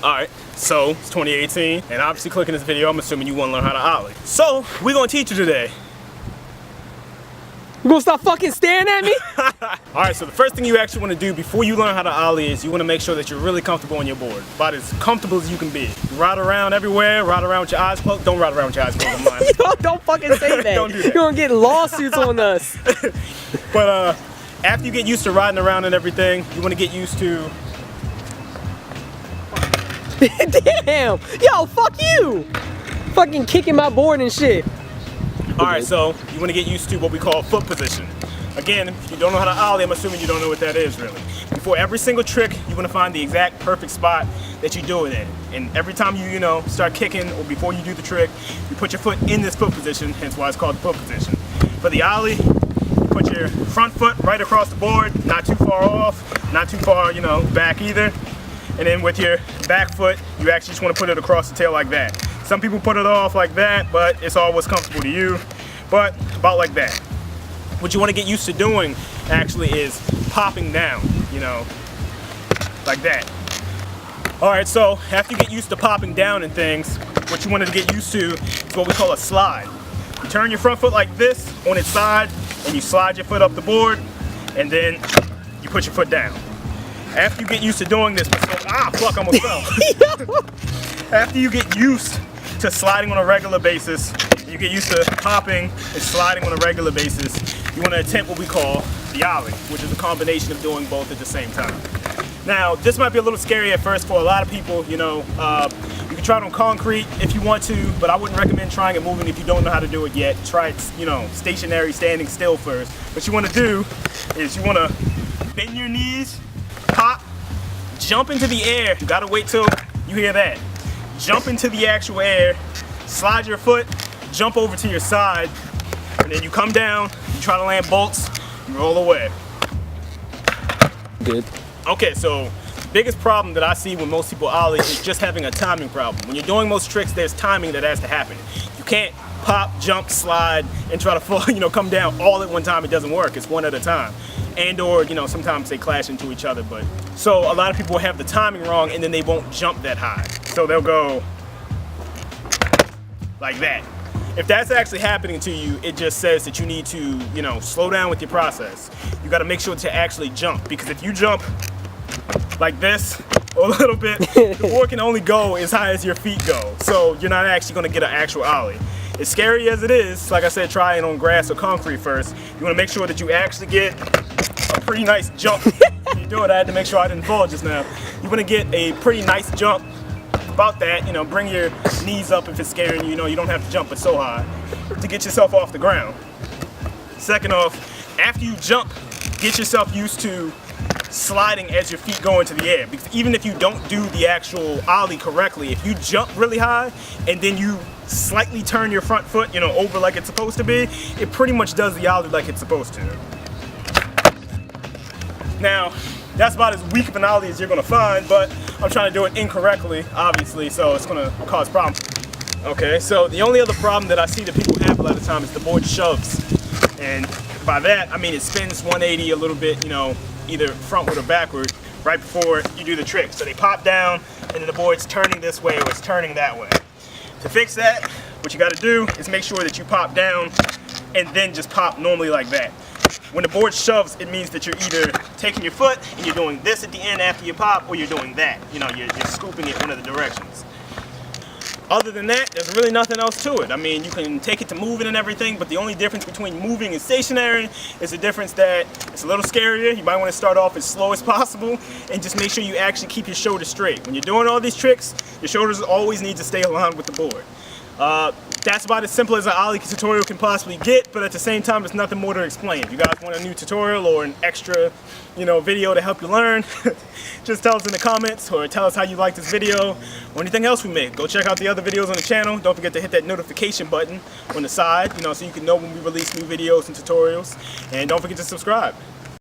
Alright, so it's 2018, and obviously clicking this video, I'm assuming you want to learn how to ollie. So, we're going to teach you today. You gonna stop fucking staring at me? Alright, so the first thing you actually want to do before you learn how to ollie is you want to make sure that you're really comfortable on your board. About as comfortable as you can be. You ride around everywhere, ride around with your eyes closed. Don't ride around with your eyes closed, I'm lying. Yo, don't fucking say that. Don't do that. You're gonna get lawsuits on us. But after you get used to riding around and everything, you want to get used to... Damn! Yo, fuck you! Fucking kicking my board and shit. Alright, so you want to get used to what we call foot position. Again, if you don't know how to ollie, I'm assuming you don't know what that is really. Before every single trick, you want to find the exact perfect spot that you do it in. And every time you start kicking, or before you do the trick, you put your foot in this foot position, hence why it's called the foot position. For the ollie, put your front foot right across the board, not too far off, not too far, back either. And then with your back foot, you actually just want to put it across the tail like that. Some people put it off like that, but it's all what's comfortable to you. But about like that. What you want to get used to doing actually is popping down, like that. Alright, so after you get used to popping down and things, what you want to get used to is what we call a slide. You turn your front foot like this on its side, and you slide your foot up the board, and then you put your foot down. After you get used to doing this, I almost fell. After you get used to sliding on a regular basis, you get used to popping and sliding on a regular basis, you want to attempt what we call the ollie, which is a combination of doing both at the same time. Now, this might be a little scary at first for a lot of people, you can try it on concrete if you want to, but I wouldn't recommend trying it moving if you don't know how to do it yet. Try it, stationary, standing still first. What you want to do is you want to bend your knees, pop, jump into the air. You gotta wait till you hear that. Jump into the actual air, slide your foot, jump over to your side, and then you come down, you try to land bolts, you roll away. Good. Okay, so biggest problem that I see when most people ollie is just having a timing problem. When you're doing most tricks, there's timing that has to happen. You can't pop, jump, slide, and try to fall, come down all at one time. It doesn't work. It's one at a time. And or, sometimes they clash into each other. But so a lot of people have the timing wrong and then they won't jump that high. So they'll go like that. If that's actually happening to you, it just says that you need to, slow down with your process. You got to make sure to actually jump, because if you jump like this or a little bit, the board can only go as high as your feet go. So you're not actually going to get an actual ollie. As scary as it is, like I said, try it on grass or concrete first. You want to make sure that you actually get a pretty nice jump. When you do it, I had to make sure I didn't fall just now. You want to get a pretty nice jump. About that, bring your knees up if it's scaring you. You don't have to jump it so high to get yourself off the ground. Second off, after you jump, get yourself used to sliding as your feet go into the air, because even if you don't do the actual ollie correctly, if you jump really high and then you slightly turn your front foot over like it's supposed to be, it pretty much does the ollie like it's supposed to. Now that's about as weak of an ollie as you're going to find, but I'm trying to do it incorrectly, obviously, so it's going to cause problems. Okay, so the only other problem that I see that people have a lot of time is the board shoves, and by that I mean it spins 180 a little bit, either frontward or backward, right before you do the trick. So they pop down, and then the board's turning this way or it's turning that way. To fix that, what you got to do is make sure that you pop down and then just pop normally like that. When the board shoves, it means that you're either taking your foot and you're doing this at the end after you pop, or you're doing that. You're scooping it one of the directions. Other than that, there's really nothing else to it. I mean, you can take it to moving and everything, but the only difference between moving and stationary is the difference that it's a little scarier. You might want to start off as slow as possible and just make sure you actually keep your shoulders straight. When you're doing all these tricks, your shoulders always need to stay aligned with the board. That's about as simple as an ollie tutorial can possibly get, but at the same time, there's nothing more to explain. If you guys want a new tutorial or an extra, video to help you learn, just tell us in the comments or tell us how you like this video or anything else we make. Go check out the other videos on the channel. Don't forget to hit that notification button on the side, so you can know when we release new videos and tutorials. And don't forget to subscribe.